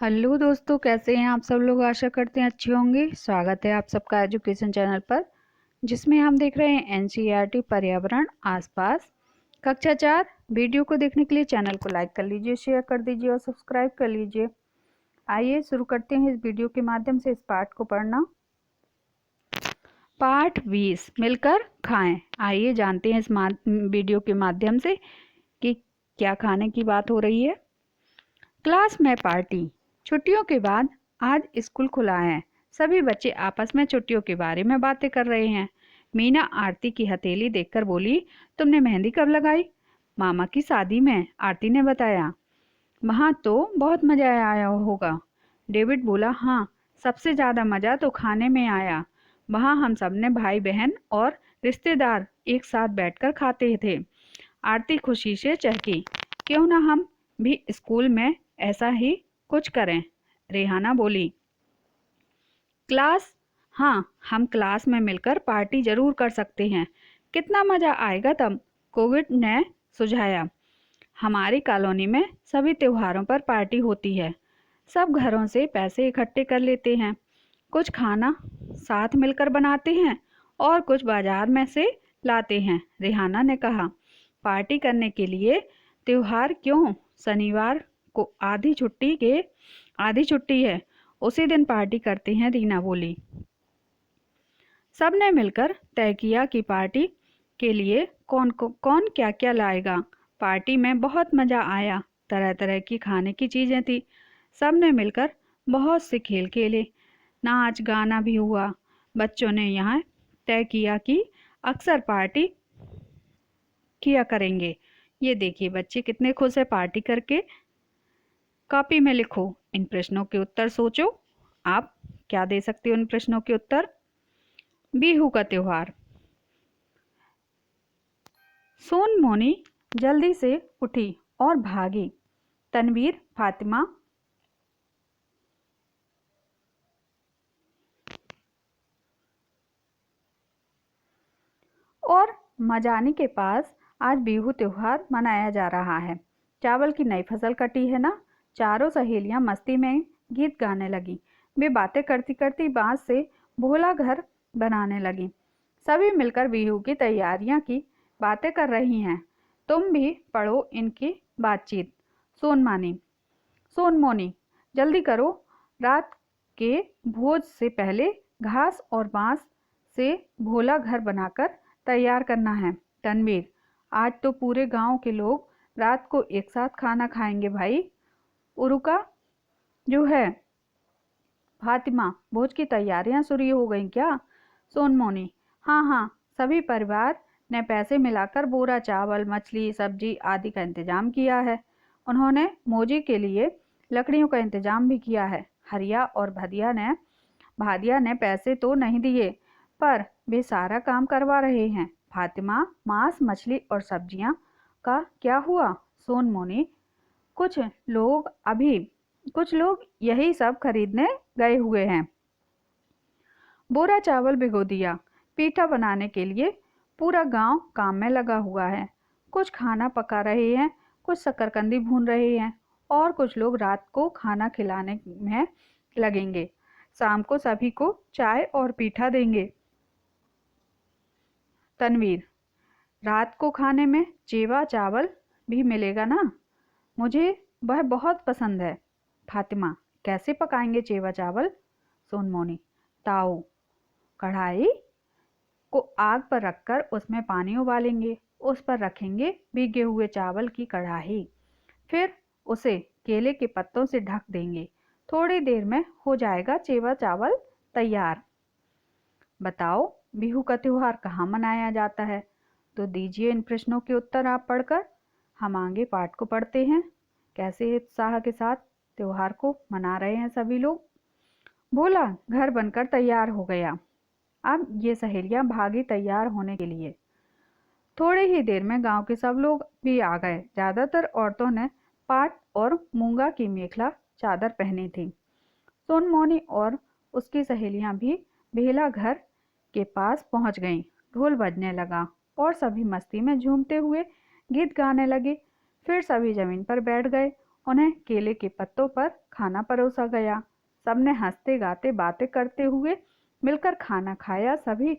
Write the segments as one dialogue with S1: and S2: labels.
S1: Hello दोस्तों, कैसे हैं आप सब लोग। आशा करते हैं अच्छे होंगे। स्वागत है आप सबका एजुकेशन चैनल पर, जिसमें हम देख रहे हैं एनसीईआरटी पर्यावरण आसपास कक्षा 4। वीडियो को देखने के लिए चैनल को लाइक कर लीजिए, शेयर कर दीजिए और सब्सक्राइब कर लीजिए। आइए शुरू करते हैं इस वीडियो के माध्यम से इस पाठ को पढ़ना। पाठ 20 मिलकर खाएं। आइए जानते हैं इस वीडियो के माध्यम से कि क्या खाने की बात हो रही है। क्लास में पार्टी। छुट्टियों के बाद आज स्कूल खुला है। सभी बच्चे आपस में छुट्टियों के बारे में बातें कर रहे हैं। मीना आरती की हथेली देखकर बोली, तुमने मेहंदी कब लगाई? मामा की शादी में, आरती ने बताया। वहाँ तो बहुत मजा आया होगा। डेविड बोला, हाँ, सबसे ज्यादा मजा तो खाने में आया। वहाँ हम सबने भाई बहन और रिश्तेदार एक साथ बैठकर खाते थे। आरती खुशी से चहकी, क्यों ना हम भी स्कूल में ऐसा ही कुछ करें। रेहाना बोली, क्लास, हाँ, हम क्लास में मिलकर पार्टी जरूर कर सकते हैं। कितना मजा आएगा तब, कोविड ने सुझाया। हमारी कॉलोनी में सभी त्योहारों पर पार्टी होती है। सब घरों से पैसे इकट्ठे कर लेते हैं, कुछ खाना साथ मिलकर बनाते हैं और कुछ बाजार में से लाते हैं। रेहाना ने कहा, पार्टी करने के लिए त्योहार क्यों, शनिवार को आधी छुट्टी है, उसी दिन पार्टी करते हैं, रीना बोली। सबने मिलकर तय किया कि पार्टी के लिए कौन क्या क्या लाएगा। पार्टी में बहुत मजा आया। तरह तरह की खाने की चीजें थी। सबने मिलकर बहुत से खेल खेले, नाच गाना भी हुआ। बच्चों ने यहाँ तय किया कि अक्सर पार्टी किया करेंगे। ये देखिए बच्चे कितने खुश है पार्टी करके। कॉपी में लिखो, इन प्रश्नों के उत्तर सोचो। आप क्या दे सकते हो इन प्रश्नों के उत्तर। बिहू का त्योहार। सोन मोनी जल्दी से उठी और भागी। तनवीर, फातिमा और मजानी के पास आज बिहू त्योहार मनाया जा रहा है। चावल की नई फसल कटी है ना। चारों सहेलियां मस्ती में गीत गाने लगी। वे बातें करती करती बांस से भोला घर बनाने लगी। सभी मिलकर बिहू की तैयारियां की बातें कर रही हैं। तुम भी पढ़ो इनकी बातचीत। सोनमानी, सोनमोनी, जल्दी करो, रात के भोज से पहले घास और बांस से भोला घर बनाकर तैयार करना है। तनवीर, आज तो पूरे गांव के लोग रात को एक साथ खाना खाएंगे भाई। उरुका जो है। फातिमा, भोज की तैयारियां शुरू हो गई क्या? सोनमोनी, हाँ हाँ, सभी परिवार ने पैसे मिलाकर बोरा चावल, मछली, सब्जी आदि का इंतजाम किया है। उन्होंने मोजी के लिए लकड़ियों का इंतजाम भी किया है। हरिया और भादिया ने पैसे तो नहीं दिए, पर वे सारा काम करवा रहे हैं। फातिमा, मांस, मछली और सब्जियां का क्या हुआ? सोनमोनी, कुछ कुछ लोग यही सब खरीदने गए हुए हैं। बोरा चावल भिगो दिया। पीठा बनाने के लिए पूरा गांव काम में लगा हुआ है। कुछ खाना पका रहे हैं, कुछ शकरकंदी भून रहे हैं और कुछ लोग रात को खाना खिलाने में लगेंगे। शाम को सभी को चाय और पीठा देंगे। तनवीर, रात को खाने में चेवा चावल भी मिलेगा ना? मुझे वह बहुत पसंद है। फातिमा, कैसे पकाएंगे चेवा चावल? सोनमोनी, ताऊ, कढ़ाई को आग पर रखकर उसमें पानी उबालेंगे। उस पर रखेंगे भीगे हुए चावल की कढ़ाई। फिर उसे केले के पत्तों से ढक देंगे। थोड़ी देर में हो जाएगा चेवा चावल तैयार। बताओ, बिहू का त्योहार कहाँ मनाया जाता है? तो दीजिए इन प्रश्नों के उत्तर आप पढ़कर। हम आगे पाठ को पढ़ते हैं। कैसे उत्साह के साथ त्योहार को मना रहे हैं सभी लोग। भोला घर बनकर तैयार हो गया। अब ये सहेलियां भागी तैयार होने के लिए। थोड़ी ही देर में गांव के सब लोग भी आ गए। ज्यादातर औरतों ने पाट और मूंगा की मेखला चादर पहनी थी। सोनमोनी और उसकी सहेलियां भी बेला घर के पास पहुंच गईं। ढोल बजने लगा और सभी मस्ती में झूमते हुए गीत गाने लगे। फिर सभी जमीन पर बैठ गए उन्हें केले के पत्तों पर खाना परोसा गया। सबने हंसते गाते बातें करते हुए मिलकर खाना खाया। सभी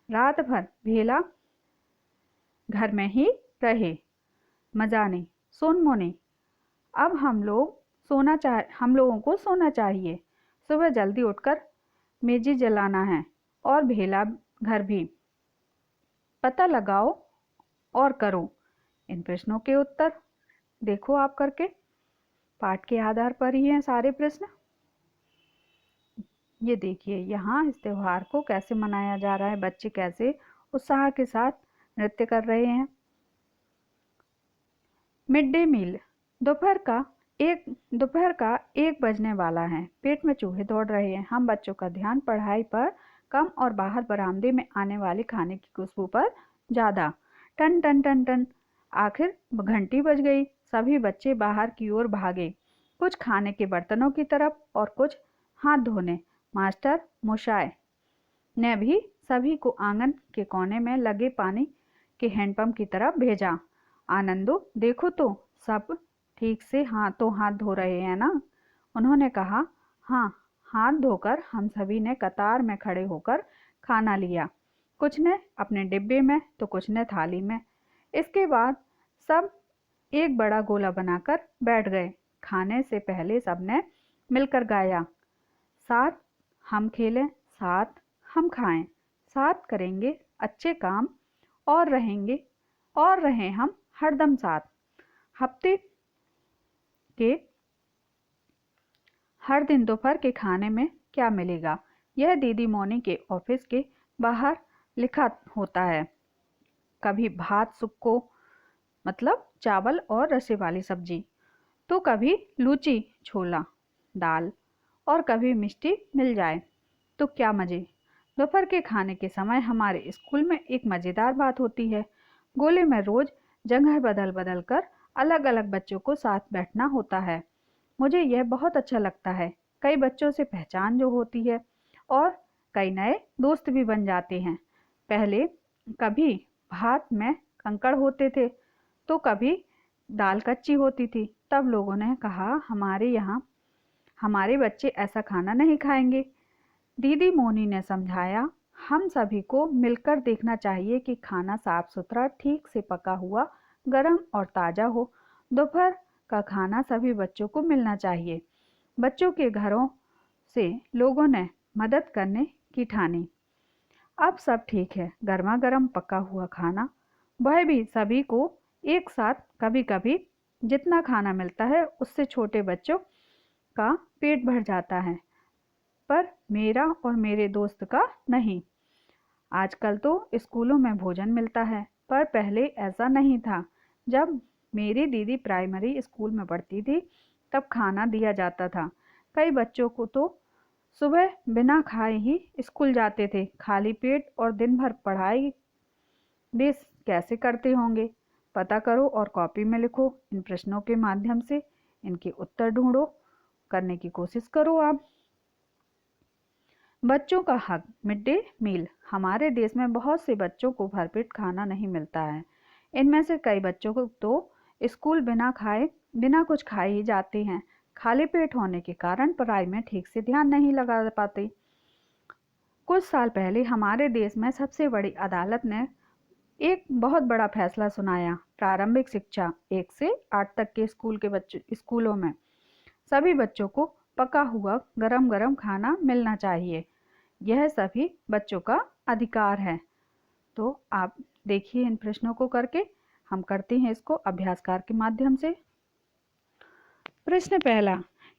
S1: रात भर भेला घर में ही रहे। मजानी, सुन मोनी, अब हम लोगों को सोना चाहिए। सुबह जल्दी उठकर मेजी जलाना है और भेला घर भी। पता लगाओ और करो। इन प्रश्नों के उत्तर देखो आप करके। पाठ के आधार पर ही हैं सारे प्रश्न। ये देखिए यहाँ इस त्योहार को कैसे मनाया जा रहा है, बच्चे कैसे उत्साह के साथ नृत्य कर रहे हैं। Mid day meal. दोपहर का 1 बजने वाला है। पेट में चूहे दौड़ रहे हैं। हम बच्चों का ध्यान पढ़ाई पर कम और बाहर बरामदे में आने वाले खाने की खुशबू पर ज़्यादा। टन टन टन टन, आखिर घंटी बज गई। सभी बच्चे बाहर की ओर भागे, कुछ खाने के बर्तनों की तरफ और कुछ हाथ धोने। मास्टर मुशाय ने भी सभी को आंगन के कोने में लगे पानी के हैंडपंप की तरफ भेजा। आनंदो, देखो तो सब ठीक से हाथ धो रहे हैं ना? उन्होंने कहा। हाँ, हाथ धोकर हम सभी ने कतार में खड़े होकर खाना लिया। कुछ ने अपने डिब्बे में तो कुछ ने थाली में। इसके बाद सब एक बड़ा गोला बनाकर बैठ गए। खाने से पहले सबने मिलकर गाया, साथ हम खेलें, साथ हम खाएं, साथ करेंगे अच्छे काम और रहें हम हरदम साथ। हफ्ते के हर दिन दोपहर के खाने में क्या मिलेगा? यह दीदी मोनी के ऑफिस के बाहर लिखा होता है। कभी भात सुक्को, मतलब चावल और रसे वाली सब्जी, तो कभी लूची छोला दाल, और कभी मिष्टी मिल जाए तो क्या मज़े। दोपहर के खाने के समय हमारे स्कूल में एक मज़ेदार बात होती है। गोले में रोज़ जगह बदल बदल कर अलग अलग बच्चों को साथ बैठना होता है। मुझे यह बहुत अच्छा लगता है। कई बच्चों से पहचान जो होती है और कई नए दोस्त भी बन जाते हैं। पहले कभी भात में कंकड़ होते थे तो कभी दाल कच्ची होती थी। तब लोगों ने कहा हमारे बच्चे ऐसा खाना नहीं खाएंगे। दीदी मोनी ने समझाया, हम सभी को मिलकर देखना चाहिए कि खाना साफ सुथरा, ठीक से पका हुआ, गर्म और ताज़ा हो। दोपहर का खाना सभी बच्चों को मिलना चाहिए। बच्चों के घरों से लोगों ने मदद करने की ठानी। अब सब ठीक है। गर्मा गर्म पका हुआ खाना, वह भी सभी को एक साथ। कभी कभी जितना खाना मिलता है उससे छोटे बच्चों का पेट भर जाता है, पर मेरा और मेरे दोस्त का नहीं। आजकल तो स्कूलों में भोजन मिलता है, पर पहले ऐसा नहीं था। जब मेरी दीदी प्राइमरी स्कूल में पढ़ती थी तब खाना दिया जाता था। कई बच्चों को तो सुबह बिना खाए ही स्कूल जाते थे। खाली पेट और दिन भर पढ़ाई वे कैसे करते होंगे? पता करो और कॉपी में लिखो। इन प्रश्नों के माध्यम से इनके उत्तर ढूंढो, करने की कोशिश करो आप। बच्चों का हक। Mid day meal. हमारे देश में बहुत से बच्चों को भरपेट खाना नहीं मिलता है। इनमें से कई बच्चों को तो स्कूल बिना कुछ खाए ही जाते हैं। खाली पेट होने के कारण पढ़ाई में ठीक से ध्यान नहीं लगा पाते। कुछ साल पहले हमारे देश में सबसे बड़ी अदालत ने एक बहुत बड़ा फैसला सुनाया। प्रारंभिक शिक्षा 1 से 8 तक के स्कूलों में सभी बच्चों को पका हुआ गरम गरम खाना मिलना चाहिए। यह सभी बच्चों का अधिकार है। तो आप देखिए इन प्रश्नों को करके। हम करते हैं इसको अभ्यासकार के माध्यम से। प्रश्न पहला,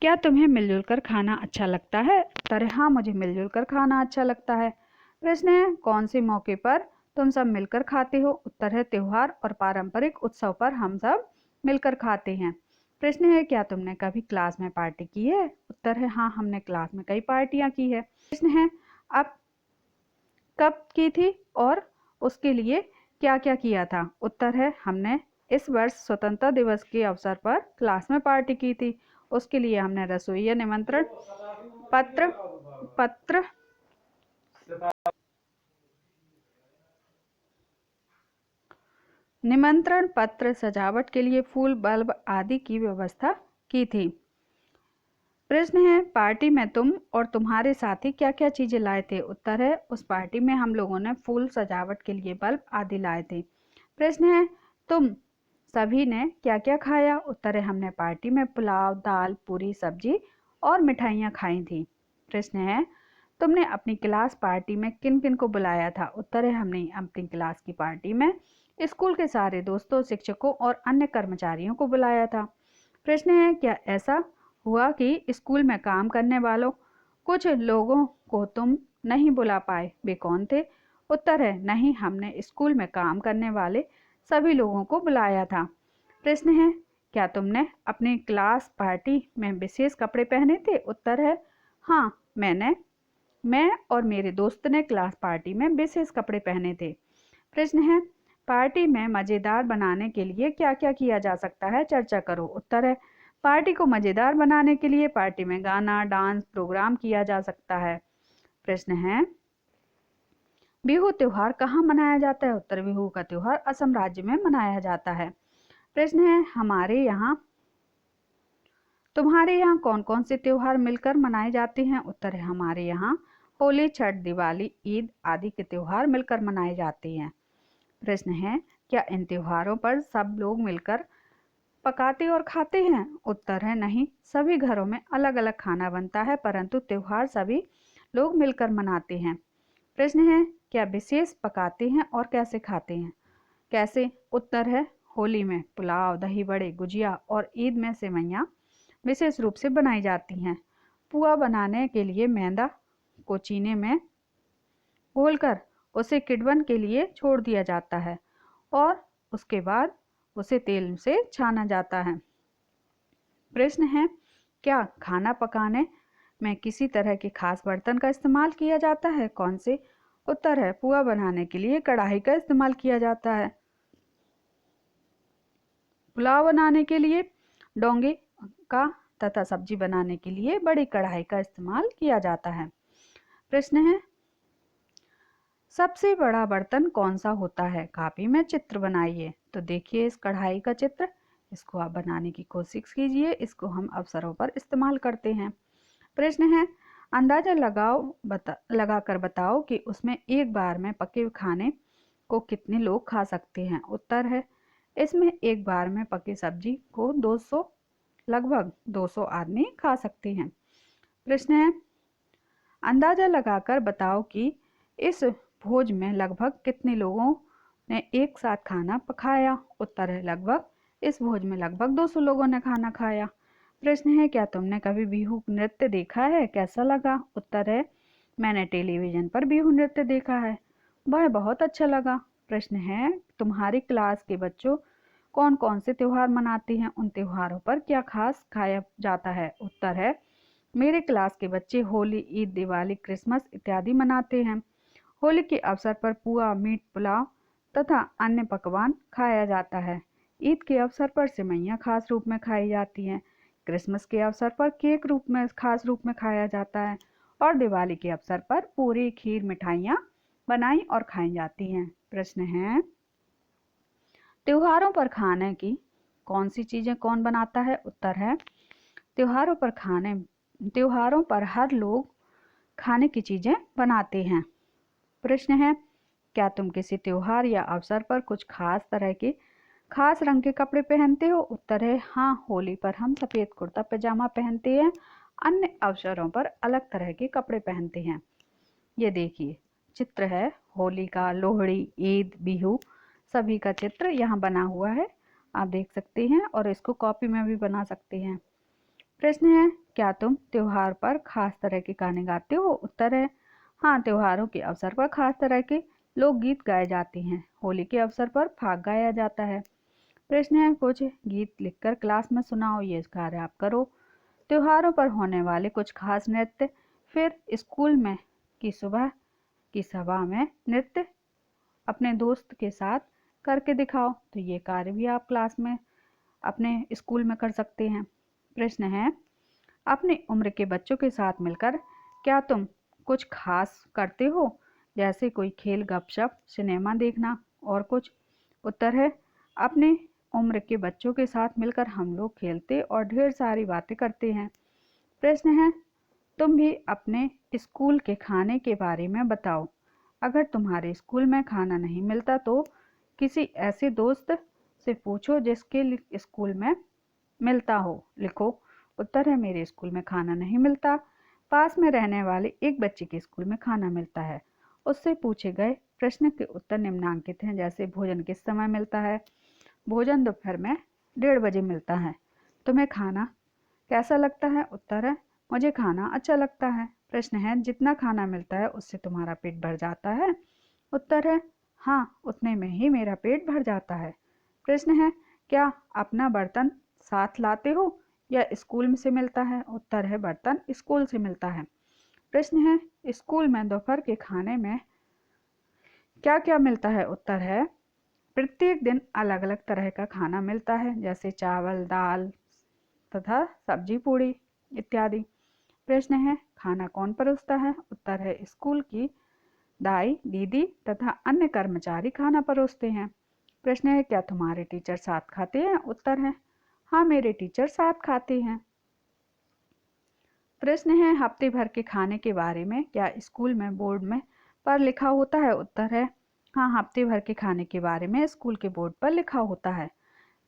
S1: क्या तुम्हें मिलजुल कर खाना अच्छा लगता है? उत्तर है हाँ, मुझे मिलजुल कर खाना अच्छा लगता है। प्रश्न है, कौन से मौके पर तुम सब मिलकर खाते हो? उत्तर है, त्योहार और पारंपरिक उत्सव पर हम सब मिलकर खाते हैं। प्रश्न है, क्या तुमने कभी क्लास में पार्टी की है? उत्तर है हाँ, हमने क्लास में कई पार्टियां की है। प्रश्न है, अब कब की थी और उसके लिए क्या क्या किया था? उत्तर है, हमने इस वर्ष स्वतंत्रता दिवस के अवसर पर क्लास में पार्टी की थी। उसके लिए हमने रसोइया निमंत्रण पत्र निमंत्रण पत्र, सजावट के लिए फूल, बल्ब आदि की व्यवस्था की थी। प्रश्न है, पार्टी में तुम और तुम्हारे साथी क्या क्या चीजें लाए थे? उत्तर है, उस पार्टी में हम लोगों ने फूल सजावट के लिए बल्ब आदि लाए थे। प्रश्न है, तुम सभी ने क्या क्या खाया? उत्तर है, हमने पार्टी में पुलाव, दाल, पूरी, सब्जी और मिठाइयाँ खाई थी। प्रश्न है, तुमने अपनी क्लास पार्टी में किन किन को बुलाया था? उत्तर है, हमने अपनी क्लास की पार्टी में स्कूल के सारे दोस्तों, शिक्षकों और अन्य कर्मचारियों को बुलाया था। प्रश्न है, क्या ऐसा हुआ कि स्कूल में काम करने वालों कुछ लोगों को तुम नहीं बुला पाए? वे कौन थे? उत्तर है, नहीं, हमने स्कूल में काम करने वाले सभी लोगों को बुलाया था। प्रश्न है, क्या तुमने अपनी क्लास पार्टी में विशेष कपड़े पहने थे? उत्तर है, हाँ, मैं और मेरे दोस्त ने क्लास पार्टी में विशेष कपड़े पहने थे। प्रश्न है, पार्टी में मज़ेदार बनाने के लिए क्या क्या किया जा सकता है? चर्चा करो। उत्तर है, पार्टी को मज़ेदार बनाने के लिए पार्टी में गाना, डांस प्रोग्राम किया जा सकता है। प्रश्न है, बिहू त्योहार कहाँ मनाया जाता है? उत्तर, बिहू का त्योहार असम राज्य में मनाया जाता है। प्रश्न है, तुम्हारे यहाँ कौन कौन से त्योहार मिलकर मनाए जाते हैं? उत्तर है, हमारे यहाँ होली, छठ, दिवाली, ईद आदि के त्योहार मिलकर मनाए जाते हैं। प्रश्न है, क्या इन त्योहारों पर सब लोग मिलकर पकाते और खाते हैं? उत्तर है, नहीं, सभी घरों में अलग अलग खाना बनता है, परंतु त्योहार सभी लोग मिलकर मनाते हैं। प्रश्न है, क्या विशेष पकाते हैं और कैसे खाते हैं? कैसे? उत्तर है, होली में पुलाव, दही बड़े, गुजिया और ईद में सेवइयाँ विशेष रूप से बनाई जाती हैं। पुआ बनाने के लिए मैदा को चीनी में घोलकर उसे किण्वन के लिए छोड़ दिया जाता है और उसके बाद उसे तेल से छाना जाता है। प्रश्न है, क्या खाना पकाने में किसी तरह के खास बर्तन का इस्तेमाल किया जाता है? कौन से? उत्तर है, पुआ बनाने के लिए कढ़ाई का इस्तेमाल किया जाता है। पुलाव बनाने के लिए डोंगे का तथा सब्जी बनाने के लिए बड़ी कढ़ाई का इस्तेमाल किया जाता है। प्रश्न है, सबसे बड़ा बर्तन कौन सा होता है? कापी में चित्र बनाइए। तो देखिए इस कढ़ाई का चित्र, इसको आप बनाने की कोशिश कीजिए। इसको हम अवसरों पर इस्तेमाल करते हैं। प्रश्न है, अंदाजा लगाकर बताओ कि उसमें एक बार में पके हुए खाने को कितने लोग खा सकते हैं? उत्तर है, इसमें एक बार में पकी सब्जी को लगभग 200 आदमी खा सकते हैं। प्रश्न है, अंदाजा लगाकर बताओ कि इस भोज में लगभग कितने लोगों ने एक साथ खाना पकाया? उत्तर है, इस भोज में लगभग 200 लोगों ने खाना खाया। प्रश्न है, क्या तुमने कभी बिहू नृत्य देखा है? कैसा लगा? उत्तर है, मैंने टेलीविजन पर बिहू नृत्य देखा है, वह बहुत अच्छा लगा। प्रश्न है, तुम्हारी क्लास के बच्चों कौन कौन से त्योहार मनाते हैं? उन त्योहारों पर क्या खास खाया जाता है? उत्तर है, मेरे क्लास के बच्चे होली, ईद, दिवाली, क्रिसमस इत्यादि मनाते हैं। होली के अवसर पर पुआ, मीट, पुलाव तथा अन्य पकवान खाया जाता है। ईद के अवसर पर सेवइयाँ खास रूप में खाई जाती हैं। क्रिसमस के अवसर पर केक खास रूप में खाया जाता है और दिवाली के अवसर पर पूरी, खीर, मिठाइयाँ बनाई और खाई जाती हैं। प्रश्न है, त्योहारों पर खाने की कौन सी चीज़ें कौन बनाता है? उत्तर है, त्योहारों पर हर लोग खाने की चीज़ें बनाते हैं। प्रश्न है, क्या तुम किसी त्योहार या अवसर पर कुछ खास रंग के कपड़े पहनते हो? उत्तर है, हाँ, होली पर हम सफ़ेद कुर्ता पैजामा पहनते हैं, अन्य अवसरों पर अलग तरह के कपड़े पहनते हैं। ये देखिए चित्र है होली का, लोहड़ी, ईद, बिहू सभी का चित्र यहाँ बना हुआ है, आप देख सकते हैं और इसको कॉपी में भी बना सकते हैं। प्रश्न है, क्या तुम त्योहार पर खास तरह के गाने गाते हो? उत्तर है, हाँ, त्योहारों के अवसर पर खास तरह के लोकगीत गाए जाते हैं। होली के अवसर पर फाग गाया जाता है। प्रश्न है, कुछ गीत लिखकर क्लास में सुनाओ। ये कार्य आप करो। त्योहारों पर होने वाले कुछ खास नृत्य, फिर स्कूल में की सुबह की सभा में नृत्य अपने दोस्त के साथ करके दिखाओ। तो ये कार्य भी आप क्लास में अपने स्कूल में कर सकते हैं। प्रश्न है, अपनी उम्र के बच्चों के साथ मिलकर क्या तुम कुछ खास करते हो, जैसे कोई खेल, गपशप, सिनेमा देखना और कुछ? उत्तर है, अपने उम्र के बच्चों के साथ मिलकर हम लोग खेलते और ढेर सारी बातें करते हैं। प्रश्न है, तुम भी अपने स्कूल के खाने के बारे में बताओ। अगर तुम्हारे स्कूल में खाना नहीं मिलता तो किसी ऐसे दोस्त से पूछो जिसके स्कूल में मिलता हो। लिखो। उत्तर है, मेरे स्कूल में खाना नहीं मिलता। पास में रहने वाले एक बच्चे के स्कूल में खाना मिलता है। उससे पूछे गए प्रश्न के उत्तर निम्नांकित हैं, जैसे भोजन किस समय मिलता है। भोजन दोपहर में 1:30 बजे मिलता है। तुम्हें खाना कैसा लगता है। उत्तर है, मुझे खाना अच्छा लगता है। प्रश्न है, जितना खाना मिलता है उससे तुम्हारा पेट भर जाता है। उत्तर है, हाँ, उतने में ही मेरा पेट भर जाता है। प्रश्न है, क्या अपना बर्तन साथ लाते हो या स्कूल से मिलता है। उत्तर है, बर्तन स्कूल से मिलता है। प्रश्न है, स्कूल में दोपहर के खाने में क्या क्या मिलता है। उत्तर है, प्रत्येक दिन अलग अलग तरह का खाना मिलता है, जैसे चावल, दाल तथा सब्जी, पूड़ी इत्यादि। प्रश्न है, खाना कौन परोसता है। उत्तर है, स्कूल की दाई, दीदी तथा अन्य कर्मचारी खाना परोसते हैं। प्रश्न है, क्या तुम्हारे टीचर साथ खाते हैं। उत्तर है, हाँ, मेरे टीचर साथ खाते हैं। प्रश्न है, हफ्ते भर के खाने के बारे में क्या स्कूल में बोर्ड में पर लिखा होता है। उत्तर है, हाँ, हफ्ते भर के खाने के बारे में स्कूल के बोर्ड पर लिखा होता है।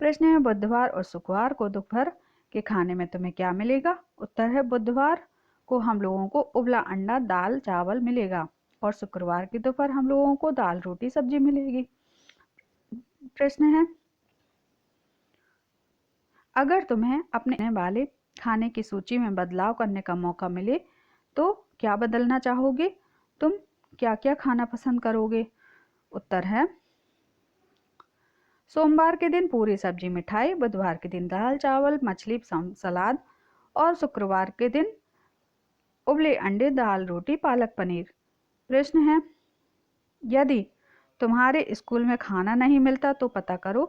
S1: प्रश्न है, बुधवार और शुक्रवार को दोपहर के खाने में तुम्हें क्या मिलेगा। उत्तर है, बुधवार को हम लोगों को उबला अंडा, दाल, चावल मिलेगा और शुक्रवार की दोपहर हम लोगों को दाल, रोटी, सब्जी मिलेगी। प्रश्न है, अगर तुम्हें अपने वाले खाने की सूची में बदलाव करने का मौका मिले तो क्या बदलना चाहोगे। तुम क्या क्या खाना पसंद करोगे। उत्तर है, सोमवार के दिन पूरी सब्जी, मिठाई, बुधवार के दिन दाल, चावल, मछली, सलाद और शुक्रवार के दिन उबले अंडे, दाल, रोटी, पालक पनीर। प्रश्न है, यदि तुम्हारे स्कूल में खाना नहीं मिलता तो पता करो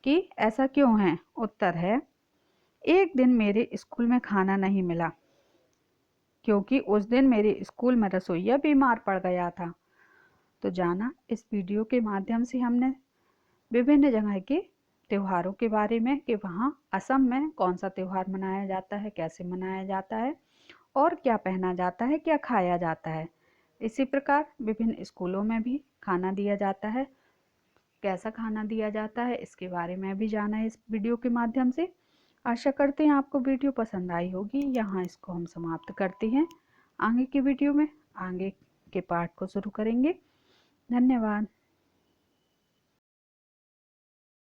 S1: कि ऐसा क्यों है। उत्तर है, एक दिन मेरे स्कूल में खाना नहीं मिला क्योंकि उस दिन मेरे स्कूल में रसोइया बीमार पड़ गया था। तो जाना, इस वीडियो के माध्यम से हमने विभिन्न जगह के त्योहारों के बारे में कि वहाँ असम में कौन सा त्यौहार मनाया जाता है, कैसे मनाया जाता है और क्या पहना जाता है, क्या खाया जाता है। इसी प्रकार विभिन्न स्कूलों में भी खाना दिया जाता है, कैसा खाना दिया जाता है, इसके बारे में भी जाना है इस वीडियो के माध्यम से। आशा करते हैं आपको वीडियो पसंद आई होगी। यहाँ इसको हम समाप्त करते हैं। आगे की वीडियो में आगे के पार्ट को शुरू करेंगे। धन्यवाद।